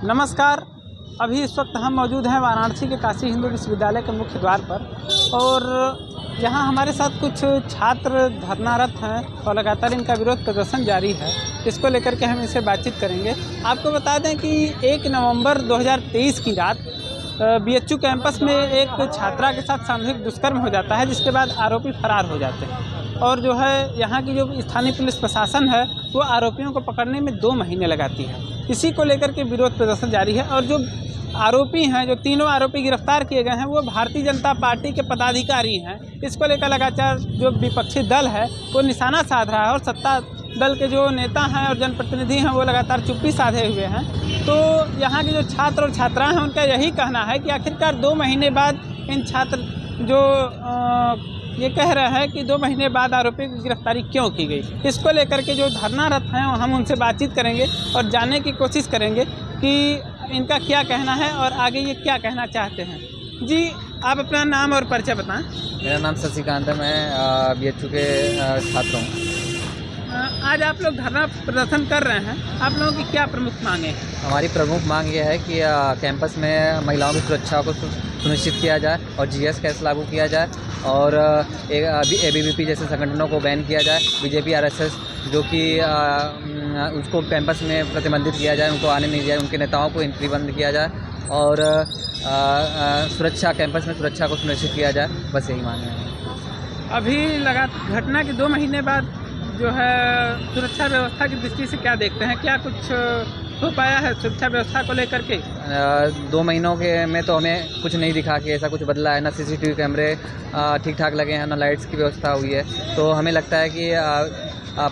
नमस्कार। अभी इस वक्त हम मौजूद हैं वाराणसी के काशी हिंदू विश्वविद्यालय के मुख्य द्वार पर और यहाँ हमारे साथ कुछ छात्र धरनारत हैं और लगातार इनका विरोध प्रदर्शन जारी है। इसको लेकर के हम इनसे बातचीत करेंगे। आपको बता दें कि 1 नवंबर 2023 की रात बीएचयू कैंपस में एक छात्रा के साथ सामूहिक दुष्कर्म हो जाता है, जिसके बाद आरोपी फरार हो जाते हैं और जो है यहाँ की जो स्थानीय पुलिस प्रशासन है वो आरोपियों को पकड़ने में 2 महीने लगाती है। इसी को लेकर के विरोध प्रदर्शन जारी है और जो आरोपी हैं, जो तीनों आरोपी गिरफ्तार किए गए हैं, वो भारतीय जनता पार्टी के पदाधिकारी हैं। इसको लेकर लगातार जो विपक्षी दल है वो निशाना साध रहा है और सत्ता दल के जो नेता हैं और जनप्रतिनिधि हैं वो लगातार चुप्पी साधे हुए हैं। तो यहाँ के जो छात्र और छात्राएं हैं उनका यही कहना है कि आखिरकार 2 महीने बाद इन छात्र जो ये कह रहे हैं कि 2 महीने बाद आरोपी की गिरफ्तारी क्यों की गई। इसको लेकर के जो धरनारत हैं हम उनसे बातचीत करेंगे और जानने की कोशिश करेंगे कि इनका क्या कहना है और आगे ये क्या कहना चाहते हैं। जी, आप अपना नाम और परिचय बताएं। मेरा नाम शशिकांत है, मैं बीएचयू के छात्र हूँ। आज आप लोग धरना प्रदर्शन कर रहे हैं, आप लोगों की क्या प्रमुख मांगे हैं? हमारी प्रमुख मांग ये है कि कैंपस में महिलाओं की सुरक्षा को सुनिश्चित किया जाए और जीएस कैसे लागू किया जाए और एबीवीपी जैसे संगठनों को बैन किया जाए। बीजेपी आरएसएस जो कि उसको कैंपस में प्रतिबंधित किया जाए, उनको आने नहीं दिया, उनके नेताओं को एंट्री बंद किया जाए और सुरक्षा कैंपस में सुरक्षा को सुनिश्चित किया जाए। बस यही मांग है। अभी घटना के 2 महीने बाद जो है सुरक्षा व्यवस्था की दृष्टि से क्या देखते हैं, क्या कुछ हो पाया है सुरक्षा व्यवस्था को लेकर के? 2 महीनों के में तो हमें कुछ नहीं दिखा कि ऐसा कुछ बदला है। ना सीसीटीवी कैमरे ठीक ठाक लगे हैं, ना लाइट्स की व्यवस्था हुई है। तो हमें लगता है कि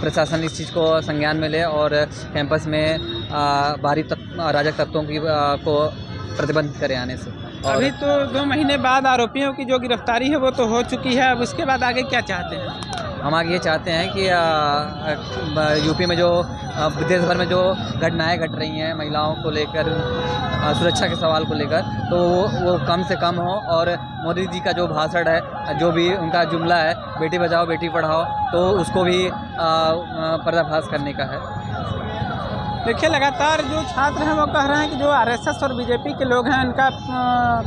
प्रशासन इस चीज़ को संज्ञान में ले और कैंपस में बाहरी अराजक तत्वों की को प्रतिबंधित करे आने से। अभी तो 2 महीने बाद आरोपियों की जो गिरफ्तारी है वो तो हो चुकी है, अब उसके बाद आगे क्या चाहते हैं? हम आगे ये चाहते हैं कि यूपी में जो देश भर में जो घटनाएं घट रही हैं महिलाओं को लेकर, सुरक्षा के सवाल को लेकर, तो वो कम से कम हो और मोदी जी का जो भाषण है, जो भी उनका जुमला है बेटी बचाओ बेटी पढ़ाओ, तो उसको भी पर्दाफाश करने का है। देखिए, लगातार जो छात्र हैं वो कह रहे हैं कि जो आरएसएस और बीजेपी के लोग हैं इनका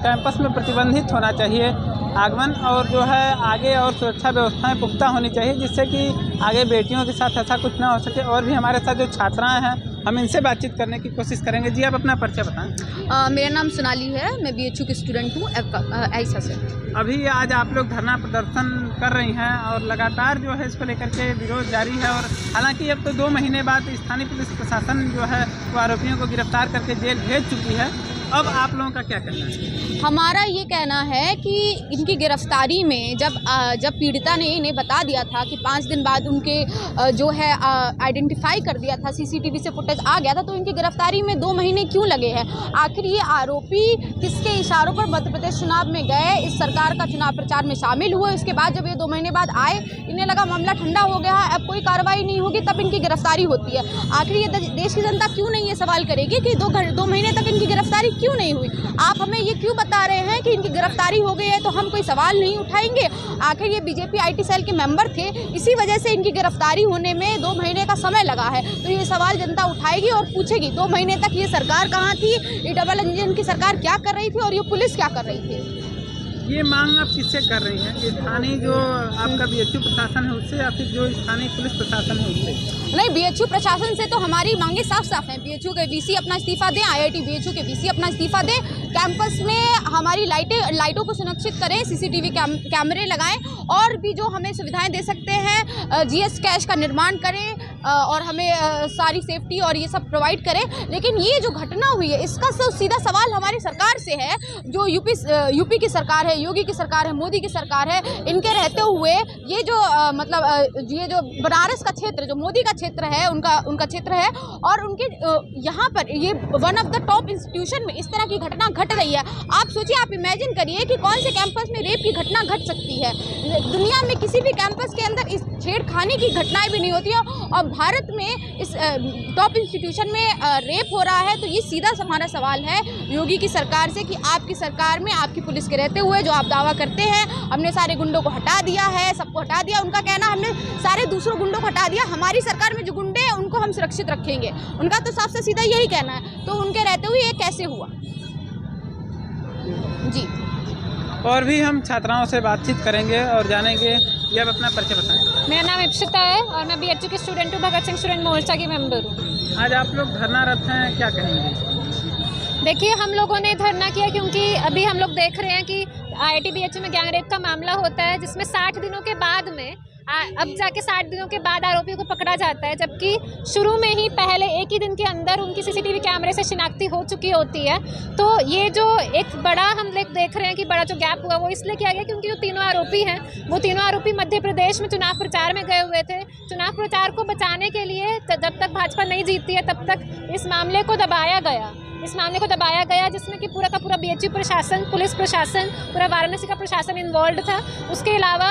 कैंपस में प्रतिबंधित होना चाहिए आगमन और जो है आगे और सुरक्षा व्यवस्थाएं पुख्ता होनी चाहिए, जिससे कि आगे बेटियों के साथ ऐसा कुछ ना हो सके। और भी हमारे साथ जो छात्राएं हैं हम इनसे बातचीत करने की कोशिश करेंगे। जी, आप अपना परिचय बताएं। मेरा नाम सोनाली है, मैं बीएचयू की स्टूडेंट हूँ ऐसा से। अभी आज आप लोग धरना प्रदर्शन कर रही हैं और लगातार जो है इसको लेकर के विरोध जारी है और हालांकि अब तो 2 महीने बाद स्थानीय पुलिस प्रशासन जो है वो आरोपियों को गिरफ्तार करके जेल भेज चुकी है। अब आप लोगों का क्या कहना है? हमारा ये कहना है कि इनकी गिरफ्तारी में जब पीड़िता ने इन्हें बता दिया था कि 5 दिन बाद उनके जो है आइडेंटिफाई कर दिया था, सीसीटीवी से फुटेज आ गया था, तो इनकी गिरफ्तारी में 2 महीने क्यों लगे हैं? आखिर ये आरोपी किसके इशारों पर मध्य प्रदेश चुनाव में गए, इस सरकार का चुनाव प्रचार में शामिल हुए, उसके बाद जब ये 2 महीने बाद आए, इन्हें लगा मामला ठंडा हो गया है, अब कोई कार्रवाई नहीं होगी, तब इनकी गिरफ्तारी होती है। आखिर ये देश की जनता क्यों नहीं ये सवाल करेगी कि 2 महीने तक इनकी गिरफ्तारी क्यों नहीं हुई? आप हमें ये क्यों बता रहे हैं कि इनकी गिरफ्तारी हो गई है तो हम कोई सवाल नहीं उठाएंगे? आखिर ये बीजेपी आईटी सेल के मेंबर थे, इसी वजह से इनकी गिरफ्तारी होने में 2 महीने का समय लगा है। तो ये सवाल जनता उठाएगी और पूछेगी 2 महीने तक ये सरकार कहाँ थी, ये डबल इंजन की सरकार क्या कर रही थी और ये पुलिस क्या कर रही थी? ये मांग आप किससे कर रही हैं? स्थानीय जो आपका बीएचयू प्रशासन है उससे या फिर जो स्थानीय पुलिस प्रशासन है उससे? नहीं, बीएचयू प्रशासन से तो हमारी मांगे साफ साफ हैं। बीएचयू के वीसी अपना इस्तीफा दें, आईआईटी बीएचयू के वीसी अपना इस्तीफा दें, कैंपस में हमारी लाइटों को सुरक्षित करें, सीसीटीवी कैमरे लगाएं और भी जो हमें सुविधाएं दे सकते हैं, जीएस कैश का निर्माण करें और हमें सारी सेफ्टी और ये सब प्रोवाइड करें। लेकिन ये जो घटना हुई है इसका सीधा सवाल हमारी सरकार से है, जो यूपी की सरकार है, योगी की सरकार है, मोदी की सरकार है। इनके रहते हुए ये जो ये जो बनारस का क्षेत्र, जो मोदी का क्षेत्र है, उनका क्षेत्र है और उनके यहाँ पर ये one of the top institution में इस तरह की घटना घट रही है। आप सोचिए, आप इमेजिन करिए कि कौन से कैंपस में रेप की घटना घट सकती है। दुनिया में किसी भी कैंपस के अंदर इस छेड़खानी की घटनाएं भी नहीं होती है और भारत में इस टॉप इंस्टीट्यूशन में रेप हो रहा है। तो ये सीधा हमारा सवाल है योगी की सरकार से कि आपकी सरकार में आपकी पुलिस के रहते हुए जो आप दावा करते हैं हमने सारे गुंडों को हटा दिया है, सबको हटा दिया, उनका कहना हमने सारे दूसरों गुंडों को हटा दिया, हमारी सरकार में जो गुंडे हैं उनको हम सुरक्षित रखेंगे। उनका तो साफ से सीधा यही कहना है, तो उनके रहते हुए ये कैसे हुआ जी। और भी हम छात्राओं से बातचीत करेंगे और जानेंगे। ये अब अपना परिचय बताएं। मेरा नाम इप्सिता है और मैं BHU की स्टूडेंट हूँ, भगत सिंह स्टूडेंट मोर्चा की मेंबर हूँ। आज आप लोग धरनारत हैं, क्या कहेंगे? देखिए, हम लोगों ने धरना किया क्योंकि अभी हम लोग देख रहे हैं कि IIT BHU में गैंग रेप का मामला होता है, जिसमें 60 दिनों के बाद में अब जाके 60 दिनों के बाद आरोपियों को पकड़ा जाता है, जबकि शुरू में ही पहले एक ही दिन के अंदर उनकी CCTV कैमरे से शिनाख्ती हो चुकी होती है। तो ये जो एक बड़ा हम लोग देख रहे हैं कि बड़ा जो गैप हुआ वो इसलिए किया गया क्योंकि जो तीनों आरोपी हैं वो तीनों आरोपी मध्य प्रदेश में चुनाव प्रचार में गए हुए थे। चुनाव प्रचार को बचाने के लिए जब तक भाजपा नहीं जीतती है तब तक इस मामले को दबाया गया, जिसमें कि पूरा का पूरा BHU प्रशासन, पुलिस प्रशासन, पूरा वाराणसी का प्रशासन इन्वॉल्व था। उसके अलावा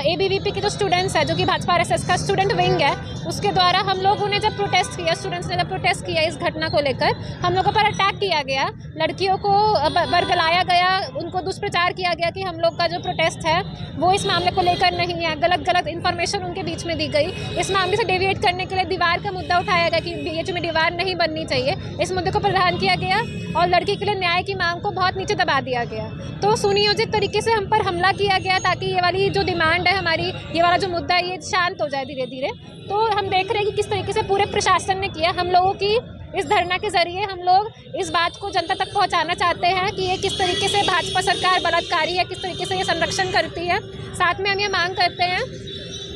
ABVP के जो स्टूडेंट्स हैं, जो कि भाजपा RSS का स्टूडेंट विंग है, उसके द्वारा हम लोगों ने जब प्रोटेस्ट किया, स्टूडेंट्स ने जब प्रोटेस्ट किया इस घटना को लेकर, हम लोगों पर अटैक किया गया, लड़कियों को बरगलाया गया, उनको दुष्प्रचार किया गया कि हम लोग का जो प्रोटेस्ट है वो इस मामले को लेकर नहीं है, गलत इन्फॉर्मेशन उनके बीच में दी गई। इस मामले से डेविएट करने के लिए दीवार का मुद्दा उठाया गया कि BHU में दीवार नहीं बननी चाहिए। इस मुद्दे को प्रधान किया गया और लड़की के लिए न्याय की मांग को बहुत नीचे दबा दिया गया। तो सुनियोजित तरीके से हम पर हमला किया गया ताकि ये वाली जो डिमांड है हमारी, ये वाला जो मुद्दा है, ये शांत हो जाए धीरे धीरे। तो हम देख रहे हैं कि किस तरीके से पूरे प्रशासन ने किया। हम लोगों की इस धरना के ज़रिए हम लोग इस बात को जनता तक पहुंचाना चाहते हैं कि ये किस तरीके से भाजपा सरकार बलात्कारी है, किस तरीके से ये संरक्षण करती है। साथ में हम ये मांग करते हैं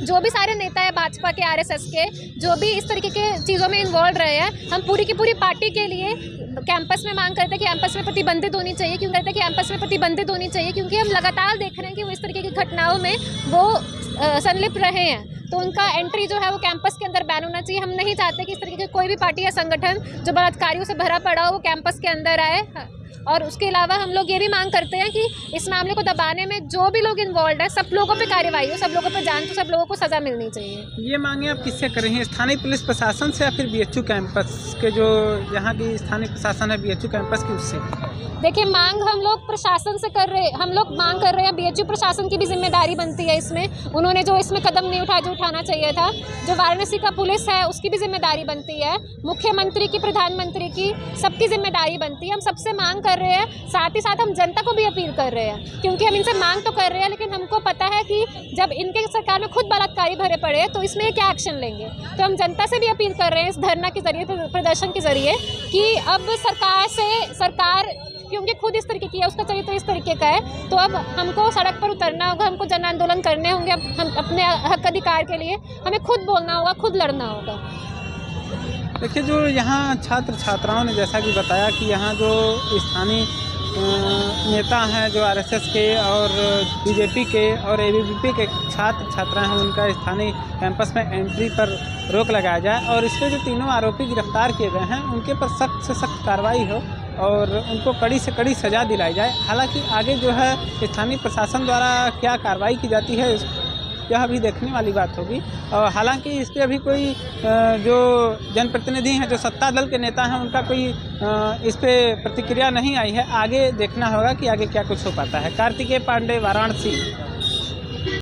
जो भी सारे नेता है भाजपा के, RSS के, जो भी इस तरीके के चीज़ों में इन्वॉल्व रहे हैं, हम पूरी की पूरी पार्टी के लिए कैंपस में मांग करते हैं कि कैंपस में प्रतिबंधित होनी चाहिए। क्यों कहते हैं कि कैंपस में प्रतिबंधित होनी चाहिए? क्योंकि हम लगातार देख रहे हैं कि वो इस तरीके की घटनाओं में वो संलिप्त रहे हैं, तो उनका एंट्री जो है वो कैंपस के अंदर बैन होना चाहिए। हम नहीं चाहते कि इस तरीके की कोई भी पार्टी या संगठन जो बलात्कारियों से भरा पड़ा हो वो कैंपस के अंदर आए। और उसके अलावा हम लोग ये भी मांग करते हैं कि इस मामले को दबाने में जो भी लोग इन्वॉल्व है, सब लोगों पे कार्रवाई हो, सब लोगों पे जांच हो, सब लोगों को सज़ा मिलनी चाहिए। ये मांगे आप किससे कर रही हैं? स्थानीय पुलिस प्रशासन से या फिर BHU कैंपस के जो यहाँ की स्थानीय प्रशासन है BHU कैंपस की, उससे? देखिए, मांग हम लोग प्रशासन से कर रहे हैं, हम लोग मांग कर रहे हैं। BHU प्रशासन की भी जिम्मेदारी बनती है इसमें। उन्होंने जो इसमें कदम नहीं उठाया जो उठाना चाहिए था। जो वाराणसी का पुलिस है उसकी भी जिम्मेदारी बनती है, मुख्यमंत्री की, प्रधानमंत्री की, सबकी जिम्मेदारी बनती है। हम सबसे मांग कर रहे हैं, साथ ही साथ हम जनता को भी अपील कर रहे हैं, क्योंकि हम इनसे मांग तो कर रहे हैं लेकिन हमको पता है कि जब इनके सरकार में खुद बलात्कारी भरे पड़े तो इसमें क्या एक्शन लेंगे। तो हम जनता से भी अपील कर रहे हैं इस धरना के जरिए, प्रदर्शन के जरिए, कि अब सरकार क्योंकि खुद इस तरीके की है, उसका चरित्र इस तरीके का है, तो अब हमको सड़क पर उतरना होगा, हमको जन आंदोलन करने होंगे। हम अपने हक अधिकार के लिए हमें खुद बोलना होगा, खुद लड़ना होगा। देखिए, जो यहाँ छात्र छात्राओं ने जैसा कि बताया कि यहाँ जो स्थानीय नेता हैं जो RSS के और BJP के और ABVP के छात्र छात्रा हैं, उनका स्थानीय कैंपस में एंट्री पर रोक लगाया जाए और इसमें जो तीनों आरोपी गिरफ्तार किए गए हैं उनके पर सख्त से सख्त कार्रवाई हो और उनको कड़ी से कड़ी सज़ा दिलाई जाए। हालांकि आगे जो है स्थानीय प्रशासन द्वारा क्या कार्रवाई की जाती है यह अभी देखने वाली बात होगी। और हालांकि इस पर अभी कोई जो जनप्रतिनिधि हैं, जो सत्ता दल के नेता हैं, उनका कोई इस पर प्रतिक्रिया नहीं आई है। आगे देखना होगा कि आगे क्या कुछ हो पाता है। कार्तिकेय पांडे, वाराणसी।